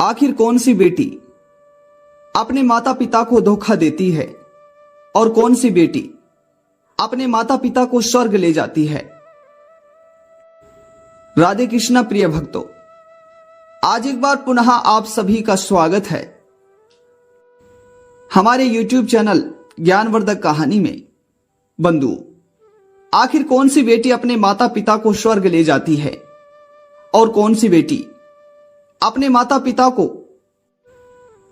आखिर कौन सी बेटी अपने माता पिता को धोखा देती है और कौन सी बेटी अपने माता पिता को स्वर्ग ले जाती है। राधे कृष्णा प्रिय भक्तों, आज एक बार पुनः आप सभी का स्वागत है हमारे YouTube चैनल ज्ञानवर्धक कहानी में। बंधु, आखिर कौन सी बेटी अपने माता पिता को स्वर्ग ले जाती है और कौन सी बेटी अपने माता पिता को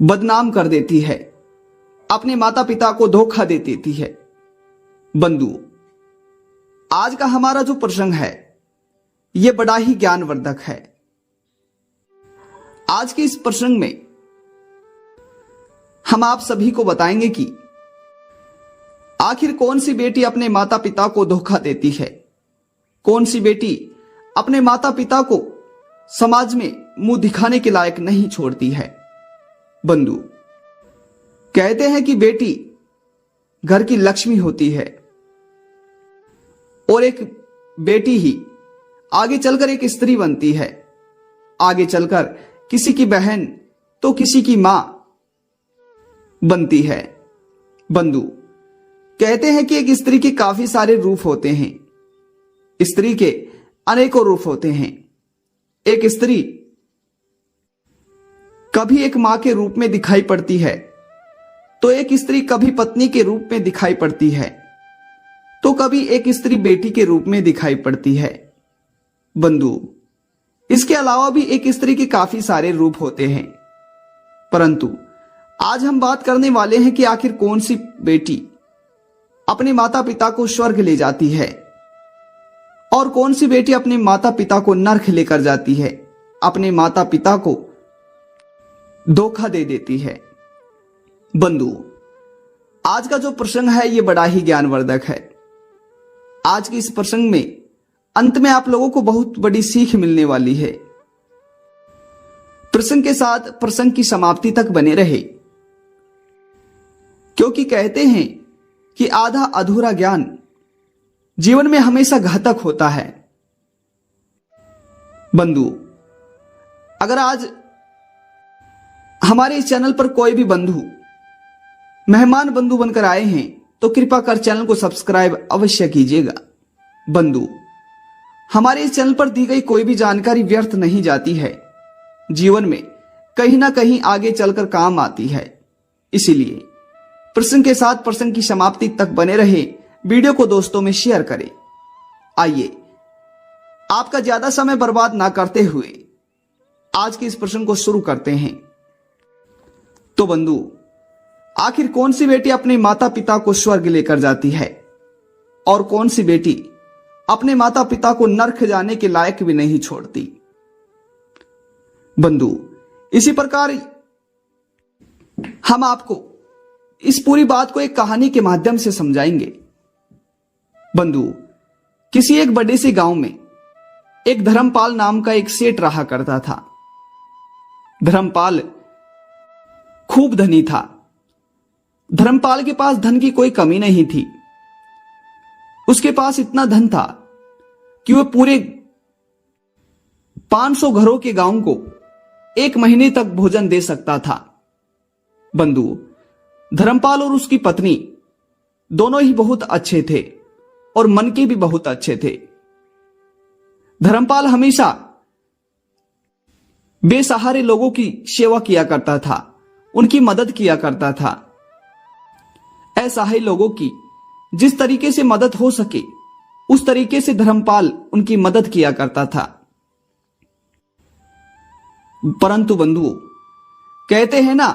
बदनाम कर देती है, अपने माता पिता को धोखा दे देती है। बंधु, आज का हमारा जो प्रसंग है यह बड़ा ही ज्ञानवर्धक है। आज के इस प्रसंग में हम आप सभी को बताएंगे कि आखिर कौन सी बेटी अपने माता पिता को धोखा देती है, कौन सी बेटी अपने माता पिता को समाज में मुंह दिखाने के लायक नहीं छोड़ती है। बंधु, कहते हैं कि बेटी घर की लक्ष्मी होती है और एक बेटी ही आगे चलकर एक स्त्री बनती है, आगे चलकर किसी की बहन तो किसी की मां बनती है। बंधु, कहते हैं कि एक स्त्री के काफी सारे रूप होते हैं, स्त्री के अनेकों रूप होते हैं। एक स्त्री कभी एक मां के रूप में दिखाई पड़ती है, तो एक स्त्री कभी पत्नी के रूप में दिखाई पड़ती है, तो कभी एक स्त्री बेटी के रूप में दिखाई पड़ती है। बंधु, इसके अलावा भी एक स्त्री के काफी सारे रूप होते हैं, परंतु आज हम बात करने वाले हैं कि आखिर कौन सी बेटी अपने माता पिता को स्वर्ग ले जाती है और कौन सी बेटी अपने माता पिता को नरक लेकर जाती है, अपने माता पिता को धोखा दे देती है। बंधु, आज का जो प्रसंग है यह बड़ा ही ज्ञानवर्धक है। आज के इस प्रसंग में अंत में आप लोगों को बहुत बड़ी सीख मिलने वाली है। प्रसंग के साथ प्रसंग की समाप्ति तक बने रहे, क्योंकि कहते हैं कि आधा अधूरा ज्ञान जीवन में हमेशा घातक होता है। बंधु, अगर आज हमारे इस चैनल पर कोई भी बंधु मेहमान बंधु बनकर आए हैं तो कृपा कर चैनल को सब्सक्राइब अवश्य कीजिएगा। बंधु, हमारे इस चैनल पर दी गई कोई भी जानकारी व्यर्थ नहीं जाती है, जीवन में कहीं ना कहीं आगे चलकर काम आती है। इसीलिए प्रसंग के साथ प्रसंग की समाप्ति तक बने रहे, वीडियो को दोस्तों में शेयर करें। आइए आपका ज्यादा समय बर्बाद ना करते हुए आज के इस प्रसंग को शुरू करते हैं। तो बंधु, आखिर कौन सी बेटी अपने माता पिता को स्वर्ग लेकर जाती है और कौन सी बेटी अपने माता पिता को नरक जाने के लायक भी नहीं छोड़ती। बंधु, इसी प्रकार हम आपको इस पूरी बात को एक कहानी के माध्यम से समझाएंगे। बंधु, किसी एक बड़े से गांव में एक धर्मपाल नाम का एक सेठ रहा करता था। धर्मपाल खूब धनी था। धर्मपाल के पास धन की कोई कमी नहीं थी। उसके पास इतना धन था कि वह पूरे 500 घरों के गांव को 1 महीने तक भोजन दे सकता था। बंधु, धर्मपाल और उसकी पत्नी दोनों ही बहुत अच्छे थे और मन के भी बहुत अच्छे थे। धर्मपाल हमेशा बेसहारे लोगों की सेवा किया करता था, उनकी मदद किया करता था। असहाय लोगों की जिस तरीके से मदद हो सके उस तरीके से धर्मपाल उनकी मदद किया करता था। परंतु बंधुओं, कहते हैं ना,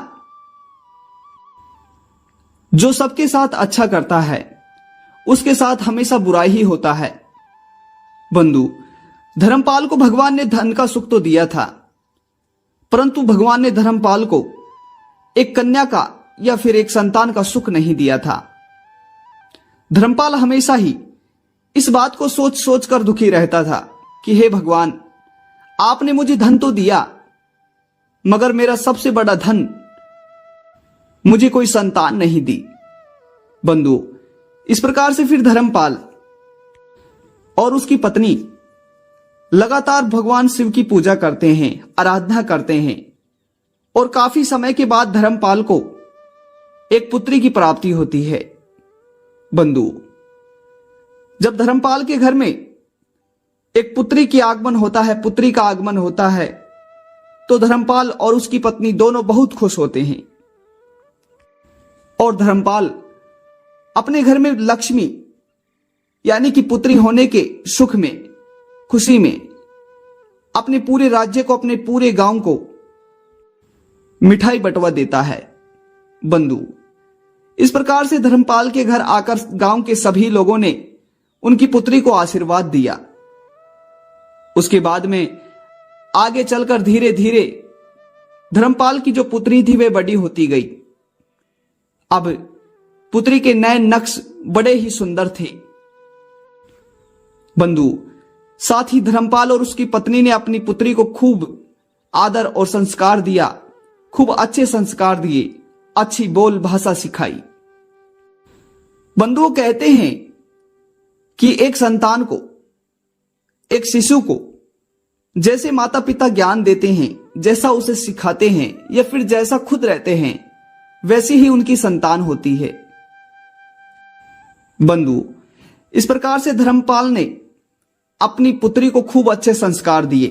जो सबके साथ अच्छा करता है उसके साथ हमेशा बुरा ही होता है। बंधु, धर्मपाल को भगवान ने धन का सुख तो दिया था, परंतु भगवान ने धर्मपाल को एक कन्या का या फिर एक संतान का सुख नहीं दिया था। धर्मपाल हमेशा ही इस बात को सोच सोच कर दुखी रहता था कि हे भगवान, आपने मुझे धन तो दिया, मगर मेरा सबसे बड़ा धन मुझे कोई संतान नहीं दी। बंधु, इस प्रकार से फिर धर्मपाल और उसकी पत्नी लगातार भगवान शिव की पूजा करते हैं, आराधना करते हैं, और काफी समय के बाद धर्मपाल को एक पुत्री की प्राप्ति होती है। बंधु, जब धर्मपाल के घर में एक पुत्री का आगमन होता है तो धर्मपाल और उसकी पत्नी दोनों बहुत खुश होते हैं और धर्मपाल अपने घर में लक्ष्मी यानी कि पुत्री होने के सुख में, खुशी में अपने पूरे राज्य को, अपने पूरे गांव को मिठाई बंटवा देता है। बंधु, इस प्रकार से धर्मपाल के घर आकर गांव के सभी लोगों ने उनकी पुत्री को आशीर्वाद दिया। उसके बाद में आगे चलकर धीरे धीरे धर्मपाल की जो पुत्री थी वे बड़ी होती गई। अब पुत्री के नए नक्श बड़े ही सुंदर थे। बंधु, साथ ही धर्मपाल और उसकी पत्नी ने अपनी पुत्री को खूब आदर और संस्कार दिया, खूब अच्छे संस्कार दिए, अच्छी बोल भाषा सिखाई। बंधुओं, कहते हैं कि एक संतान को, एक शिशु को जैसे माता पिता ज्ञान देते हैं, जैसा उसे सिखाते हैं या फिर जैसा खुद रहते हैं, वैसी ही उनकी संतान होती है। बंधु, इस प्रकार से धर्मपाल ने अपनी पुत्री को खूब अच्छे संस्कार दिए।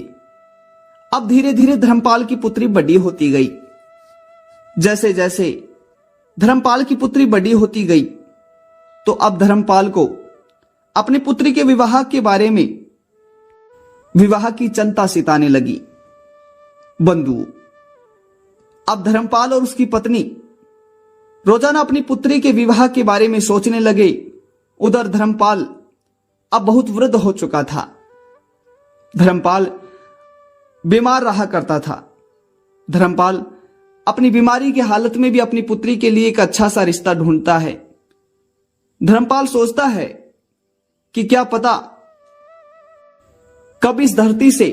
अब धीरे धीरे धर्मपाल की पुत्री बड़ी होती गई। जैसे जैसे धर्मपाल की पुत्री बड़ी होती गई तो अब धर्मपाल को अपनी पुत्री के विवाह के बारे में विवाह की चिंता सताने लगी। बंधु, अब धर्मपाल और उसकी पत्नी रोजाना अपनी पुत्री के विवाह के बारे में सोचने लगे। उधर धर्मपाल अब बहुत वृद्ध हो चुका था। धर्मपाल बीमार रहा करता था। धर्मपाल अपनी बीमारी की हालत में भी अपनी पुत्री के लिए एक अच्छा सा रिश्ता ढूंढता है। धर्मपाल सोचता है कि क्या पता कब इस धरती से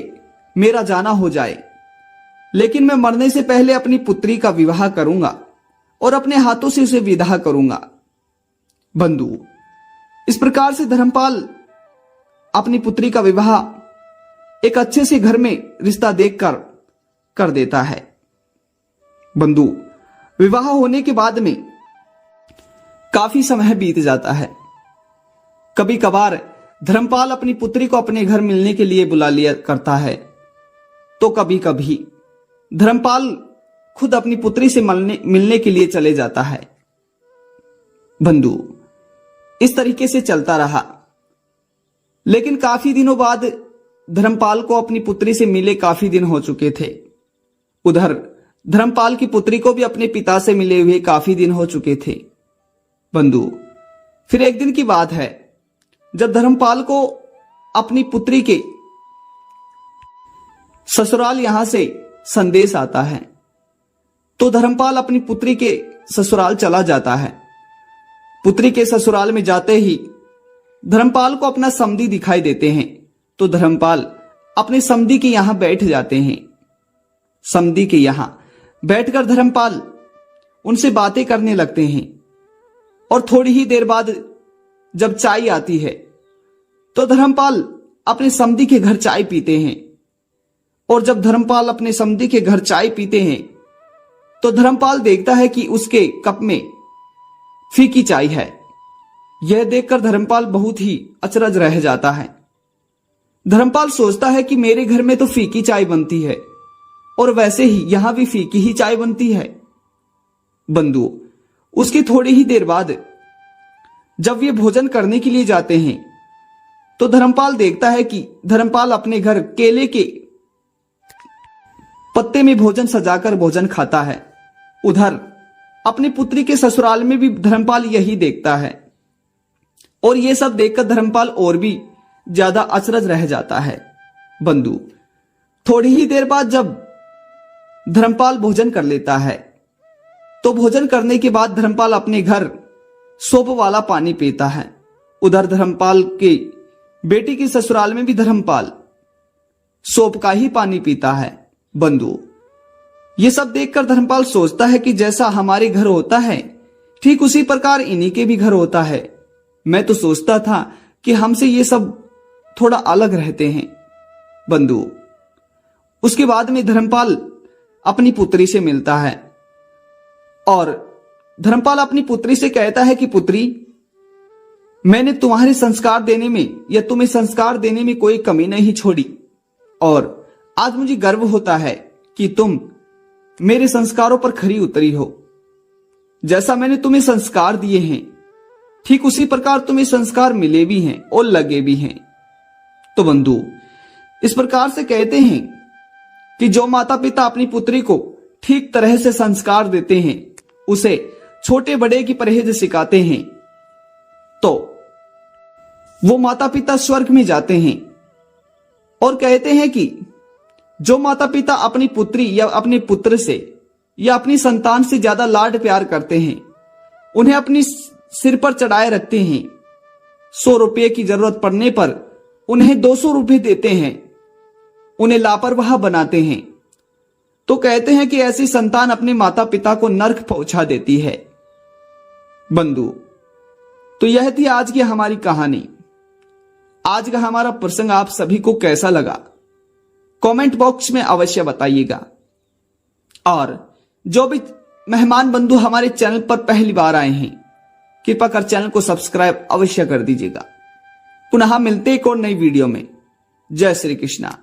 मेरा जाना हो जाए, लेकिन मैं मरने से पहले अपनी पुत्री का विवाह करूंगा और अपने हाथों से उसे विदा करूंगा। बंधु, इस प्रकार से धर्मपाल अपनी पुत्री का विवाह एक अच्छे से घर में रिश्ता देखकर कर देता है। बंधु, विवाह होने के बाद में काफी समय बीत जाता है। कभी कभार धर्मपाल अपनी पुत्री को अपने घर मिलने के लिए बुला लिया करता है, तो कभी कभी धर्मपाल खुद अपनी पुत्री से मिलने के लिए चले जाता है। बंधु, इस तरीके से चलता रहा, लेकिन काफी दिनों बाद धर्मपाल को अपनी पुत्री से मिले काफी दिन हो चुके थे। उधर धर्मपाल की पुत्री को भी अपने पिता से मिले हुए काफी दिन हो चुके थे। बंधु, फिर एक दिन की बात है जब धर्मपाल को अपनी पुत्री के ससुराल यहां से संदेश आता है, तो धर्मपाल अपनी पुत्री के ससुराल चला जाता है। पुत्री के ससुराल में जाते ही धर्मपाल को अपना समधी दिखाई देते हैं, तो धर्मपाल अपने समधी के यहां बैठ जाते हैं। समधी के यहां बैठकर धर्मपाल उनसे बातें करने लगते हैं और थोड़ी ही देर बाद जब चाय आती है तो धर्मपाल अपने समधी के घर चाय पीते हैं। और जब धर्मपाल अपने समधी के घर चाय पीते हैं तो धर्मपाल देखता है कि उसके कप में फीकी चाय है। यह देखकर धर्मपाल बहुत ही अचरज रह जाता है। धर्मपाल सोचता है कि मेरे घर में तो फीकी चाय बनती है और वैसे ही यहां भी फीकी ही चाय बनती है। बंधु, उसकी थोड़ी ही देर बाद जब ये भोजन करने के लिए जाते हैं तो धर्मपाल देखता है कि धर्मपाल अपने घर केले के पत्ते में भोजन सजाकर भोजन खाता है। उधर अपनी पुत्री के ससुराल में भी धर्मपाल यही देखता है और ये सब देखकर धर्मपाल और भी ज्यादा अचरज रह जाता है। बंधु, थोड़ी ही देर बाद जब धर्मपाल भोजन कर लेता है तो भोजन करने के बाद धर्मपाल अपने घर सोप वाला पानी पीता है। उधर धर्मपाल के बेटी की ससुराल में भी धर्मपाल सोप का ही पानी पीता है। बंधु, ये सब देखकर धर्मपाल सोचता है कि जैसा हमारे घर होता है ठीक उसी प्रकार इन्हीं के भी घर होता है। मैं तो सोचता था कि हमसे ये सब थोड़ा अलग रहते हैं। बंधु, उसके बाद में धर्मपाल अपनी पुत्री से मिलता है और धर्मपाल अपनी पुत्री से कहता है कि पुत्री, मैंने तुम्हारे संस्कार देने में या तुम्हें संस्कार देने में कोई कमी नहीं छोड़ी और आज मुझे गर्व होता है कि तुम मेरे संस्कारों पर खरी उतरी हो। जैसा मैंने तुम्हें संस्कार दिए हैं ठीक उसी प्रकार तुम्हें संस्कार मिले भी हैं और लगे भी हैं। तो बंधु, इस प्रकार से कहते हैं कि जो माता पिता अपनी पुत्री को ठीक तरह से संस्कार देते हैं, उसे छोटे बड़े की परहेज सिखाते हैं, तो वो माता पिता स्वर्ग में जाते हैं। और कहते हैं कि जो माता पिता अपनी पुत्री या अपने पुत्र से या अपनी संतान से ज्यादा लाड प्यार करते हैं, उन्हें अपनी सिर पर चढ़ाए रखते हैं, 100 रुपये की जरूरत पड़ने पर उन्हें 200 रुपये देते हैं, उन्हें लापरवाह बनाते हैं, तो कहते हैं कि ऐसी संतान अपने माता पिता को नरक पहुंचा देती है। बंधु, तो यह थी आज की हमारी कहानी। आज का हमारा प्रसंग आप सभी को कैसा लगा कमेंट बॉक्स में अवश्य बताइएगा। और जो भी मेहमान बंधु हमारे चैनल पर पहली बार आए हैं, कृपा कर चैनल को सब्सक्राइब अवश्य कर दीजिएगा। पुनः मिलते एक और नई वीडियो में। जय श्री कृष्णा।